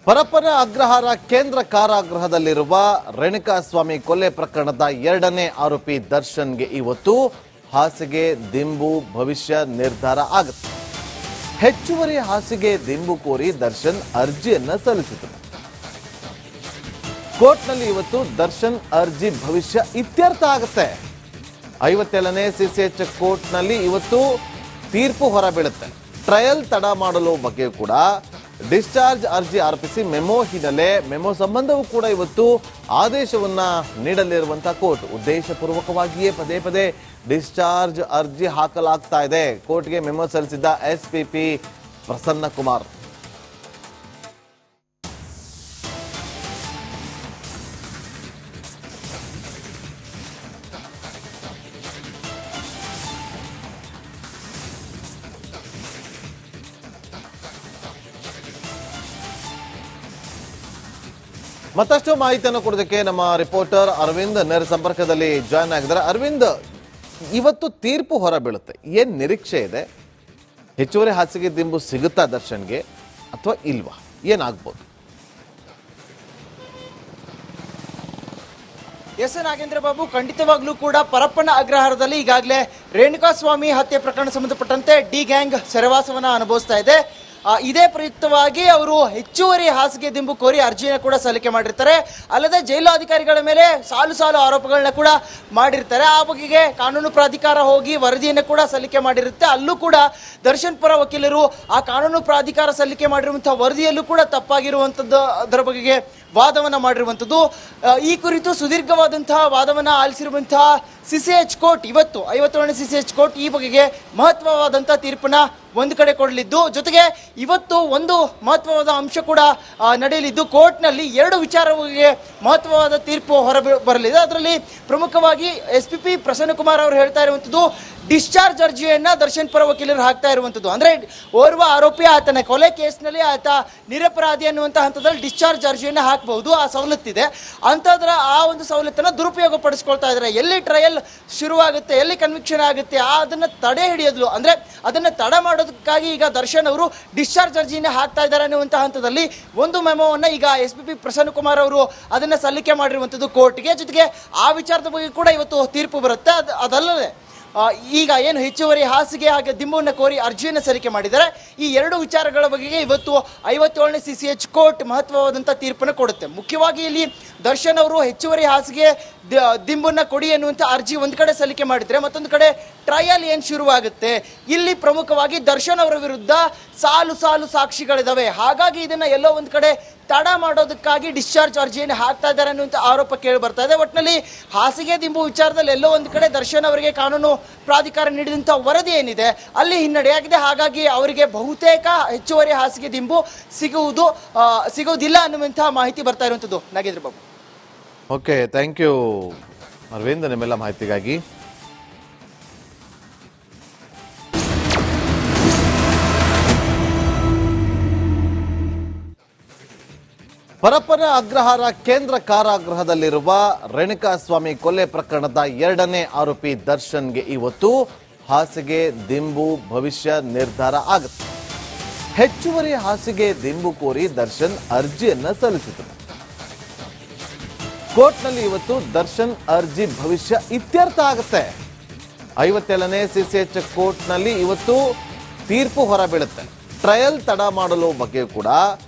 ಪರಪ್ಪನ ಅಗ್ರಹಾರ ಕೇಂದ್ರ ಕಾರಾಗೃಹದಲ್ಲಿರುವ ರೇಣುಕಾಸ್ವಾಮಿ ಕೊಲೆ ಪ್ರಕರಣದ ಎರಡನೇ ಆರೋಪಿ ದರ್ಶನ್ಗೆ ಇವತ್ತು ಹಾಸಿಗೆ ದಿಂಬು ಭವಿಷ್ಯ ನಿರ್ಧಾರ ಆಗುತ್ತೆ. ಹೆಚ್ಚುವರಿ ಹಾಸಿಗೆ ದಿಂಬು ಕೋರಿ ದರ್ಶನ್ ಅರ್ಜಿಯನ್ನ ಸಲ್ಲಿಸಿದರು. ಕೋರ್ಟ್ನಲ್ಲಿ ಇವತ್ತು ದರ್ಶನ್ ಅರ್ಜಿ ಭವಿಷ್ಯ ಇತ್ಯರ್ಥ ಆಗುತ್ತೆ. 57ನೇ ಸಿಸಿಎಚ್ ಕೋರ್ಟ್ನಲ್ಲಿ ಇವತ್ತು ತೀರ್ಪು ಹೊರಬೀಳುತ್ತೆ. ಟ್ರಯಲ್ ತಡ ಮಾಡಲು ಬಗ್ಗೆ ಕೂಡ ಡಿಸ್ಚಾರ್ಜ್ ಅರ್ಜಿ ಆರೋಪಿಸಿ ಮೆಮೊ ಹಿನ್ನೆಲೆ ಮೆಮೊ ಸಂಬಂಧವೂ ಕೂಡ ಇವತ್ತು ಆದೇಶವನ್ನ ನೀಡಲಿರುವಂತಹ ಕೋರ್ಟ್ ಉದ್ದೇಶಪೂರ್ವಕವಾಗಿಯೇ ಪದೇ ಪದೇ ಡಿಸ್ಚಾರ್ಜ್ ಅರ್ಜಿ ಹಾಕಲಾಗ್ತಾ ಇದೆ. ಕೋರ್ಟ್ಗೆ ಮೆಮೊ ಸಲ್ಲಿಸಿದ್ದ ಎಸ್ಪಿಪಿ ಪ್ರಸನ್ನ ಕುಮಾರ್ ಮತ್ತಷ್ಟು ಮಾಹಿತಿಯನ್ನು ಕೊಡೋದಕ್ಕೆ ನಮ್ಮ ರಿಪೋರ್ಟರ್ ಅರವಿಂದ್ ನೇರ ಸಂಪರ್ಕದಲ್ಲಿ ಜಾಯ್ನ್ ಆಗಿದ್ದಾರೆ. ಅರವಿಂದ್, ಇವತ್ತು ತೀರ್ಪು ಹೊರಬೀಳುತ್ತೆ, ಏನ್ ನಿರೀಕ್ಷೆ ಇದೆ? ಹೆಚ್ಚುವರಿ ಹಾಸಿಗೆ ದಿಂಬು ಸಿಗುತ್ತಾ ದರ್ಶನ್ಗೆ ಅಥವಾ ಇಲ್ವಾ? ಏನಾಗ್ಬೋದು? ಎಸ್ ನಾಗೇಂದ್ರ ಬಾಬು, ಖಂಡಿತವಾಗ್ಲೂ ಕೂಡ ಪರಪ್ಪನ ಅಗ್ರಹಾರದಲ್ಲಿ ಈಗಾಗಲೇ ರೇಣುಕಾಸ್ವಾಮಿ ಹತ್ಯೆ ಪ್ರಕರಣ ಸಂಬಂಧಪಟ್ಟಂತೆ ಡಿ ಗ್ಯಾಂಗ್ ಸೆರೆವಾಸವನ್ನ ಅನುಭವಿಸ್ತಾ ಇದೆ. ಇದೇ ಪ್ರಯುಕ್ತವಾಗಿ ಅವರು ಹೆಚ್ಚುವರಿ ಹಾಸಿಗೆ ದಿಂಬು ಕೋರಿ ಅರ್ಜಿಯನ್ನು ಕೂಡ ಸಲ್ಲಿಕೆ ಮಾಡಿರ್ತಾರೆ. ಅಲ್ಲದೆ ಜೈಲು ಅಧಿಕಾರಿಗಳ ಮೇಲೆ ಸಾಲು ಸಾಲು ಆರೋಪಗಳನ್ನ ಕೂಡ ಮಾಡಿರ್ತಾರೆ. ಆ ಬಗೆಗೆ ಕಾನೂನು ಪ್ರಾಧಿಕಾರ ಹೋಗಿ ವರದಿಯನ್ನು ಕೂಡ ಸಲ್ಲಿಕೆ ಮಾಡಿರುತ್ತೆ. ಅಲ್ಲೂ ಕೂಡ ದರ್ಶನ್ ಪರ ವಕೀಲರು ಆ ಕಾನೂನು ಪ್ರಾಧಿಕಾರ ಸಲ್ಲಿಕೆ ಮಾಡಿರುವಂತಹ ವರದಿಯಲ್ಲೂ ಕೂಡ ತಪ್ಪಾಗಿರುವಂಥದ್ದು ಅದರ ಬಗೆಗೆ ವಾದವನ್ನು ಮಾಡಿರುವಂಥದ್ದು. ಈ ಕುರಿತು ಸುದೀರ್ಘವಾದಂತಹ ವಾದವನ್ನು ಆಲಿಸಿರುವಂತಹ ಸಿಸಿಎಚ್ ಕೋರ್ಟ್ ಇವತ್ತು 57ನೇ ಸಿಸಿಎಚ್ ಕೋರ್ಟ್ ಈ ಬಗೆಗೆ ಮಹತ್ವವಾದಂಥ ತೀರ್ಪನ್ನ ಒಂದು ಕಡೆ ಕೊಡಲಿದ್ದು, ಜೊತೆಗೆ ಇವತ್ತು ಒಂದು ಮಹತ್ವವಾದ ಅಂಶ ಕೂಡ ನಡೆಯಲಿದ್ದು. ಕೋರ್ಟ್ನಲ್ಲಿ ಎರಡು ವಿಚಾರಗಳಿಗೆ ಮಹತ್ವವಾದ ತೀರ್ಪು ಬರಲಿದೆ. ಅದರಲ್ಲಿ ಪ್ರಮುಖವಾಗಿ ಎಸ್ಪಿಪಿ ಪ್ರಸನ್ನ ಕುಮಾರ್ ಅವರು ಹೇಳ್ತಾ ಇರುವಂಥದ್ದು, ಡಿಸ್ಚಾರ್ಜ್ ಅರ್ಜಿಯನ್ನ ದರ್ಶನ್ ಪರ ವಕೀಲರು ಹಾಕ್ತಾ ಇರುವಂಥದ್ದು. ಅಂದ್ರೆ ಓರ್ವ ಆರೋಪಿ ಆತನ ಕೊಲೆ ಕೇಸ್ನಲ್ಲಿ ಆತ ನಿರಪರಾಧಿ ಅನ್ನುವಂಥ ಹಂತದಲ್ಲಿ ಡಿಸ್ಚಾರ್ಜ್ ಅರ್ಜಿಯನ್ನು ಹಾಕಬಹುದು, ಆ ಸವಲತ್ತಿದೆ. ಅಂಥದ್ರ ಆ ಒಂದು ಸವಲತ್ತನ್ನು ದುರುಪಯೋಗ ಪಡಿಸ್ಕೊಳ್ತಾ ಇದ್ದಾರೆ. ಎಲ್ಲಿ ಟ್ರಯಲ್ ಶುರುವಾಗುತ್ತೆ, ಎಲ್ಲಿ ಕನ್ವಿಕ್ಷನ್ ಆಗುತ್ತೆ, ಅದನ್ನು ತಡೆ ಹಿಡಿಯೋದು ಅಂದ್ರೆ ಅದನ್ನು ತಡ ಮಾಡೋದಕ್ಕಾಗಿ ಈಗ ದರ್ಶನ್ ಅವರು ಡಿಸ್ಚಾರ್ಜ್ ಅರ್ಜಿಯನ್ನು ಹಾಕ್ತಾ ಇದ್ದಾರೆ ಅನ್ನುವಂಥ ಹಂತದಲ್ಲಿ ಒಂದು ಮೆಮೋವನ್ನು ಈಗ ಎಸ್ಪಿಪಿ ಪ್ರಸನ್ನ ಕುಮಾರ್ ಅವರು ಅದನ್ನು ಸಲ್ಲಿಕೆ ಮಾಡಿರುವಂಥದ್ದು ಕೋರ್ಟ್ಗೆ. ಜೊತೆಗೆ ಆ ವಿಚಾರದ ಬಗ್ಗೆ ಕೂಡ ಇವತ್ತು ತೀರ್ಪು ಬರುತ್ತೆ. ಅದಲ್ಲದೆ ಈಗ ಏನು ಹೆಚ್ಚುವರಿ ಹಾಸಿಗೆ ಹಾಗೆ ದಿಂಬುವನ್ನು ಕೋರಿ ಅರ್ಜಿಯನ್ನು ಸಲ್ಲಿಕೆ ಮಾಡಿದ್ದಾರೆ, ಈ ಎರಡು ವಿಚಾರಗಳ ಬಗೆಗೆ ಇವತ್ತು 57ನೇ ಸಿಸಿಎಚ್ ಕೋರ್ಟ್ ಮಹತ್ವವಾದಂಥ ತೀರ್ಪನ್ನು ಕೊಡುತ್ತೆ. ಮುಖ್ಯವಾಗಿ ಇಲ್ಲಿ ದರ್ಶನ್ ಅವರು ಹೆಚ್ಚುವರಿ ಹಾಸಿಗೆ ದಿಂಬನ್ನ ಕೊಡಿ ಎನ್ನುವಂಥ ಅರ್ಜಿ ಒಂದು ಕಡೆ ಸಲ್ಲಿಕೆ ಮಾಡಿದರೆ, ಮತ್ತೊಂದು ಕಡೆ ಟ್ರಯಲ್ ಏನು ಶುರುವಾಗುತ್ತೆ. ಇಲ್ಲಿ ಪ್ರಮುಖವಾಗಿ ದರ್ಶನ್ ಅವರ ವಿರುದ್ಧ ಸಾಲು ಸಾಲು ಸಾಕ್ಷಿಗಳಿದಾವೆ. ಹಾಗಾಗಿ ಇದನ್ನ ಎಲ್ಲೋ ಒಂದು ಕಡೆ ತಡ ಮಾಡೋದಕ್ಕಾಗಿ ಡಿಸ್ಚಾರ್ಜ್ ಅರ್ಜಿಯನ್ನು ಹಾಕ್ತಾ ಇದ್ದಾರೆ ಅನ್ನುವಂಥ ಆರೋಪ ಕೇಳಿ ಬರ್ತಾ ಇದೆ. ಒಟ್ಟಿನಲ್ಲಿ ಹಾಸಿಗೆ ದಿಂಬು ವಿಚಾರದಲ್ಲಿ ಎಲ್ಲೋ ಒಂದು ಕಡೆ ದರ್ಶನ್ ಅವರಿಗೆ ಕಾನೂನು ಪ್ರಾಧಿಕಾರ ನೀಡಿದಂಥ ವರದಿ ಏನಿದೆ ಅಲ್ಲಿ ಹಿನ್ನಡೆಯಾಗಿದೆ. ಹಾಗಾಗಿ ಅವರಿಗೆ ಬಹುತೇಕ ಹೆಚ್ಚುವರಿ ಹಾಸಿಗೆ ದಿಂಬು ಸಿಗುವುದಿಲ್ಲ ಅನ್ನುವಂಥ ಮಾಹಿತಿ ಬರ್ತಾ ಇರುವಂಥದ್ದು. Nagendra Babu. Okay, thank you Arvind ನಿಮ್ಮೆಲ್ಲ ಮಾಹಿತಿಗಾಗಿ. ಪರಪ್ಪನ ಅಗ್ರಹಾರ ಕೇಂದ್ರ ಕಾರಾಗೃಹದಲ್ಲಿರುವ ರೇಣುಕಾಸ್ವಾಮಿ ಕೊಲೆ ಪ್ರಕರಣದ ಎರಡನೇ ಆರೋಪಿ ದರ್ಶನ್ಗೆ ಇವತ್ತು ಹಾಸಿಗೆ ದಿಂಬು ಭವಿಷ್ಯ ನಿರ್ಧಾರ ಆಗುತ್ತೆ. ಹೆಚ್ಚುವರಿ ಹಾಸಿಗೆ ದಿಂಬು ಕೋರಿ ದರ್ಶನ್ ಅರ್ಜಿಯನ್ನ ಸಲ್ಲಿಸಿದರು. ಕೋರ್ಟ್ನಲ್ಲಿ ಇವತ್ತು ದರ್ಶನ್ ಅರ್ಜಿ ಭವಿಷ್ಯ ಇತ್ಯರ್ಥ ಆಗುತ್ತೆ. 57ನೇ ಸಿಸಿಎಚ್ ಕೋರ್ಟ್ನಲ್ಲಿ ಇವತ್ತು ತೀರ್ಪು ಹೊರಬೀಳುತ್ತೆ. ಟ್ರಯಲ್ ತಡ ಮಾಡಲು ಬಗ್ಗೆ ಕೂಡ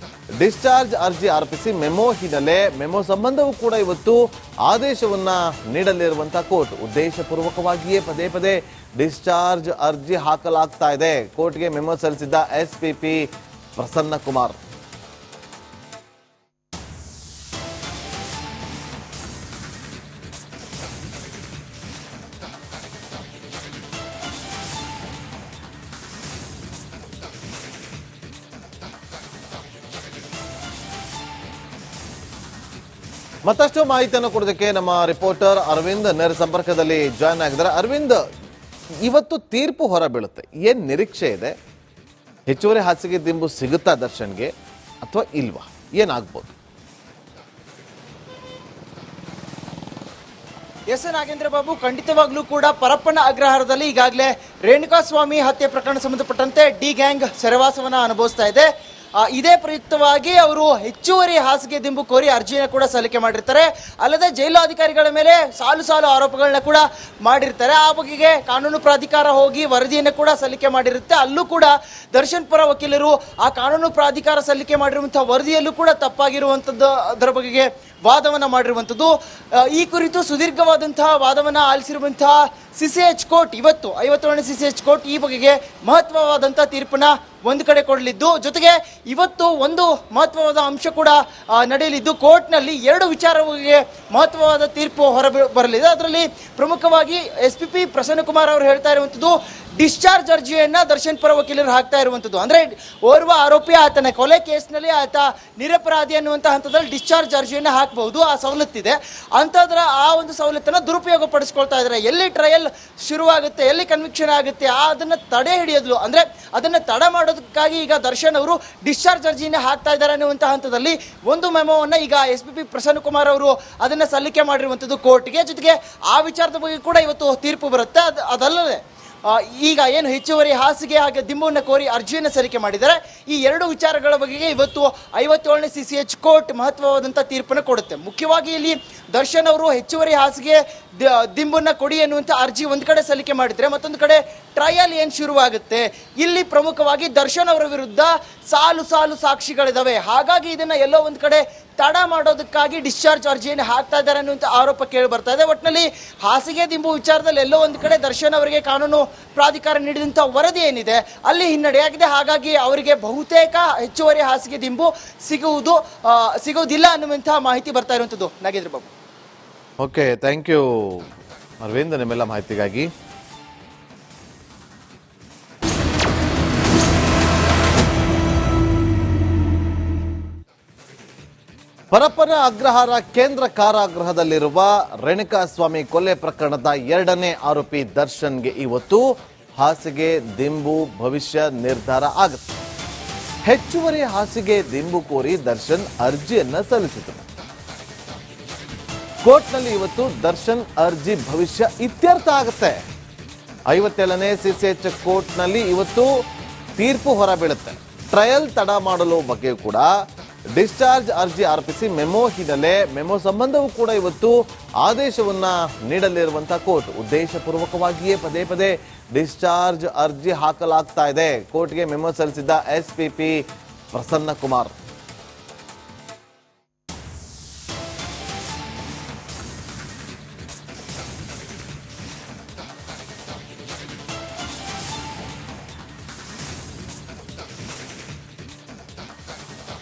ಡಿಸ್ಚಾರ್ಜ್ ಅರ್ಜಿ ಆರೋಪಿಸಿ ಮೆಮೊ ಹಿನ್ನೆಲೆ ಮೆಮೊ ಸಂಬಂಧವೂ ಕೂಡ ಇವತ್ತು ಆದೇಶವನ್ನ ನೀಡಲಿರುವಂತಹ ಕೋರ್ಟ್ ಉದ್ದೇಶಪೂರ್ವಕವಾಗಿಯೇ ಪದೇ ಪದೇ ಡಿಸ್ಚಾರ್ಜ್ ಅರ್ಜಿ ಹಾಕಲಾಗ್ತಾ ಇದೆ. ಕೋರ್ಟ್ಗೆ ಮೆಮೊ ಸಲ್ಲಿಸಿದ್ದ ಎಸ್ಪಿಪಿ ಪ್ರಸನ್ನ ಕುಮಾರ್ ಮತ್ತಷ್ಟು ಮಾಹಿತಿಯನ್ನು ಕೊಡೋದಕ್ಕೆ ನಮ್ಮ ರಿಪೋರ್ಟರ್ ಅರವಿಂದ್ ನೇರ ಸಂಪರ್ಕದಲ್ಲಿ ಜಾಯ್ನ್ ಆಗಿದ್ದಾರೆ. ಅರವಿಂದ್, ಇವತ್ತು ತೀರ್ಪು ಹೊರಬೀಳುತ್ತೆ, ಏನ್ ನಿರೀಕ್ಷೆ ಇದೆ? ಹೆಚ್ಚುವರಿ ಹಾಸಿಗೆ ದಿಂಬು ಸಿಗುತ್ತಾ ದರ್ಶನ್ಗೆ ಅಥವಾ ಇಲ್ವಾ? ಏನಾಗ್ಬೋದು? ಎಸ್ ನಾಗೇಂದ್ರ ಬಾಬು, ಖಂಡಿತವಾಗ್ಲೂ ಕೂಡ ಪರಪ್ಪನ ಅಗ್ರಹಾರದಲ್ಲಿ ಈಗಾಗಲೇ ರೇಣುಕಾಸ್ವಾಮಿ ಹತ್ಯೆ ಪ್ರಕರಣ ಸಂಬಂಧಪಟ್ಟಂತೆ ಡಿ ಗ್ಯಾಂಗ್ ಸೆರೆವಾಸವನ್ನ ಅನುಭವಿಸ್ತಾ ಇದೆ. ಇದೇ ಪ್ರಯುಕ್ತವಾಗಿ ಅವರು ಹೆಚ್ಚುವರಿ ಹಾಸಿಗೆ ದಿಂಬು ಕೋರಿ ಅರ್ಜಿನ ಕೂಡ ಸಲ್ಲಿಕೆ ಮಾಡಿರ್ತಾರೆ. ಅಲ್ಲದೆ ಜೈಲು ಅಧಿಕಾರಿಗಳ ಮೇಲೆ ಸಾಲು ಸಾಲು ಆರೋಪಗಳನ್ನ ಕೂಡ ಮಾಡಿರ್ತಾರೆ. ಆ ಬಗೆಗೆ ಕಾನೂನು ಪ್ರಾಧಿಕಾರ ಹೋಗಿ ವರದಿಯನ್ನು ಕೂಡ ಸಲ್ಲಿಕೆ ಮಾಡಿರುತ್ತೆ. ಅಲ್ಲೂ ಕೂಡ ದರ್ಶನ್ ಪರ ವಕೀಲರು ಆ ಕಾನೂನು ಪ್ರಾಧಿಕಾರ ಸಲ್ಲಿಕೆ ಮಾಡಿರುವಂತಹ ವರದಿಯಲ್ಲೂ ಕೂಡ ತಪ್ಪಾಗಿರುವಂಥದ್ದು ಅದರ ಬಗೆಗೆ ವಾದವನ್ನ ಮಾಡಿರುವಂಥದ್ದು. ಈ ಕುರಿತು ಸುದೀರ್ಘವಾದಂತಹ ವಾದವನ್ನ ಆಲಿಸಿರುವಂತಹ CCH ಕೋರ್ಟ್ ಇವತ್ತು 57ನೇ CCH ಕೋರ್ಟ್ ಈ ಬಗೆಗೆ ಮಹತ್ವವಾದಂತಹ ತೀರ್ಪನ್ನ ಒಂದು ಕಡೆ ಕೊಡಲಿದ್ದು, ಜೊತೆಗೆ ಇವತ್ತು ಒಂದು ಮಹತ್ವವಾದ ಅಂಶ ಕೂಡ ನಡೆಯಲಿದ್ದು. ಕೋರ್ಟ್ನಲ್ಲಿ 2 ವಿಚಾರ ಬಗ್ಗೆ ಮಹತ್ವವಾದ ತೀರ್ಪು ಬರಲಿದೆ. ಅದರಲ್ಲಿ ಪ್ರಮುಖವಾಗಿ SPP ಪ್ರಸನ್ನಕುಮಾರ್ ಅವರು ಹೇಳ್ತಾ ಇರುವಂಥದ್ದು, ಡಿಸ್ಚಾರ್ಜ್ ಅರ್ಜಿಯನ್ನ ದರ್ಶನ್ ಪರ ವಕೀಲರು ಹಾಕ್ತಾ ಇರುವಂಥದ್ದು. ಅಂದ್ರೆ ಓರ್ವ ಆರೋಪಿ ಆತನ ಕೊಲೆ ಕೇಸ್ನಲ್ಲಿ ಆತ ನಿರಪರಾಧಿ ಅನ್ನುವಂಥ ಹಂತದಲ್ಲಿ ಡಿಸ್ಚಾರ್ಜ್ ಅರ್ಜಿಯನ್ನು ಹಾಕಬಹುದು, ಆ ಸವಲತ್ತಿದೆ. ಅಂಥದ್ರ ಆ ಒಂದು ಸವಲತ್ತನ್ನು ದುರುಪಯೋಗ ಪಡಿಸ್ಕೊಳ್ತಾ ಇದ್ದಾರೆ. ಎಲ್ಲಿ ಟ್ರಯಲ್ ಶುರುವಾಗುತ್ತೆ, ಎಲ್ಲಿ ಕನ್ವಿಕ್ಷನ್ ಆಗುತ್ತೆ ಅದನ್ನು ತಡೆ ಹಿಡಿಯೋದು, ಅಂದ್ರೆ ಅದನ್ನು ತಡ ಮಾಡೋದಕ್ಕಾಗಿ ಈಗ ದರ್ಶನ್ ಅವರು ಡಿಸ್ಚಾರ್ಜ್ ಅರ್ಜಿನ ಹಾಕ್ತಾ ಇದ್ದಾರೆ ಅನ್ನುವಂಥ ಹಂತದಲ್ಲಿ ಒಂದು ಮೆಮೋವನ್ನು ಈಗ SPP ಪ್ರಸನ್ನಕುಮಾರ್ ಅವರು ಅದನ್ನು ಸಲ್ಲಿಕೆ ಮಾಡಿರುವಂಥದ್ದು ಕೋರ್ಟ್ಗೆ. ಜೊತೆಗೆ ಆ ವಿಚಾರದ ಬಗ್ಗೆ ಕೂಡ ಇವತ್ತು ತೀರ್ಪು ಬರುತ್ತೆ. ಅದಲ್ಲದೆ ಈಗ ಏನು ಹೆಚ್ಚುವರಿ ಹಾಸಿಗೆ ಹಾಗೆ ದಿಂಬನ್ನು ಕೋರಿ ಅರ್ಜಿಯನ್ನು ಸಲ್ಲಿಕೆ ಮಾಡಿದ್ದಾರೆ, ಈ 2 ವಿಚಾರಗಳ ಬಗೆಗೆ ಇವತ್ತು 57ನೇ CCH ಕೋರ್ಟ್ ಮಹತ್ವವಾದಂಥ ತೀರ್ಪನ್ನು ಕೊಡುತ್ತೆ. ಮುಖ್ಯವಾಗಿ ಇಲ್ಲಿ ದರ್ಶನ್ ಅವರು ಹೆಚ್ಚುವರಿ ಹಾಸಿಗೆ ದಿಂಬನ್ನು ಕೊಡಿ ಎನ್ನುವಂಥ ಅರ್ಜಿ ಒಂದು ಕಡೆ ಸಲ್ಲಿಕೆ ಮಾಡಿದರೆ, ಮತ್ತೊಂದು ಕಡೆ ಟ್ರಯಲ್ ಏನು ಶುರುವಾಗುತ್ತೆ. ಇಲ್ಲಿ ಪ್ರಮುಖವಾಗಿ ದರ್ಶನ್ ಅವರ ವಿರುದ್ಧ ಸಾಲು ಸಾಲು ಸಾಕ್ಷಿಗಳಿದಾವೆ. ಹಾಗಾಗಿ ಇದನ್ನ ಎಲ್ಲೋ ಒಂದು ಕಡೆ ತಡ ಮಾಡೋದಕ್ಕಾಗಿ ಡಿಸ್ಚಾರ್ಜ್ ಅರ್ಜಿಯನ್ನು ಹಾಕ್ತಾ ಇದ್ದಾರೆ ಅನ್ನುವಂಥ ಆರೋಪ ಕೇಳಿ ಬರ್ತಾ ಇದೆ. ಒಟ್ಟಿನಲ್ಲಿ ಹಾಸಿಗೆ ದಿಂಬು ವಿಚಾರದಲ್ಲಿ ಎಲ್ಲೋ ಒಂದು ಕಡೆ ದರ್ಶನ್ ಅವರಿಗೆ ಕಾನೂನು ಪ್ರಾಧಿಕಾರ ನೀಡಿದಂಥ ವರದಿ ಏನಿದೆ ಅಲ್ಲಿ ಹಿನ್ನಡೆಯಾಗಿದೆ. ಹಾಗಾಗಿ ಅವರಿಗೆ ಬಹುತೇಕ ಹೆಚ್ಚುವರಿ ಹಾಸಿಗೆ ದಿಂಬು ಸಿಗುವುದಿಲ್ಲ ಅನ್ನುವಂಥ ಮಾಹಿತಿ ಬರ್ತಾ ಇರುವಂಥದ್ದು. Nagendra Babu. Okay, thank you Arvind ನಿಮ್ಮೆಲ್ಲ ಮಾಹಿತಿಗಾಗಿ. ಪರಪ್ಪನ ಅಗ್ರಹಾರ ಕೇಂದ್ರ ಕಾರಾಗೃಹದಲ್ಲಿರುವ ರೇಣುಕಾಸ್ವಾಮಿ ಕೊಲೆ ಪ್ರಕರಣದ 2ನೇ ಆರೋಪಿ ದರ್ಶನ್ಗೆ ಇವತ್ತು ಹಾಸಿಗೆ ದಿಂಬು ಭವಿಷ್ಯ ನಿರ್ಧಾರ ಆಗುತ್ತೆ. ಹೆಚ್ಚುವರಿ ಹಾಸಿಗೆ ದಿಂಬು ಕೋರಿ ದರ್ಶನ್ ಅರ್ಜಿಯನ್ನ ಸಲ್ಲಿಸಿದರು. ಕೋರ್ಟ್ನಲ್ಲಿ ಇವತ್ತು ದರ್ಶನ್ ಅರ್ಜಿ ಭವಿಷ್ಯ ಇತ್ಯರ್ಥ ಆಗುತ್ತೆ. 57ನೇ CCH ಕೋರ್ಟ್ನಲ್ಲಿ ಇವತ್ತು ತೀರ್ಪು ಹೊರಬೀಳುತ್ತೆ. ಟ್ರಯಲ್ ತಡ ಮಾಡಲು ಬಗ್ಗೆ ಕೂಡ ಡಿಸ್ಚಾರ್ಜ್ ಅರ್ಜಿ ಆರೋಪಿಸಿ ಮೆಮೊ ಹಿನ್ನೆಲೆ ಮೆಮೊ ಸಂಬಂಧವೂ ಕೂಡ ಇವತ್ತು ಆದೇಶವನ್ನ ನೀಡಲಿರುವಂತಹ ಕೋರ್ಟ್ ಉದ್ದೇಶಪೂರ್ವಕವಾಗಿಯೇ ಪದೇ ಪದೇ ಡಿಸ್ಚಾರ್ಜ್ ಅರ್ಜಿ ಹಾಕಲಾಗ್ತಾ ಇದೆ. ಕೋರ್ಟ್ಗೆ ಮೆಮೊ ಸಲ್ಲಿಸಿದ್ದ SPP ಪ್ರಸನ್ನಕುಮಾರ್.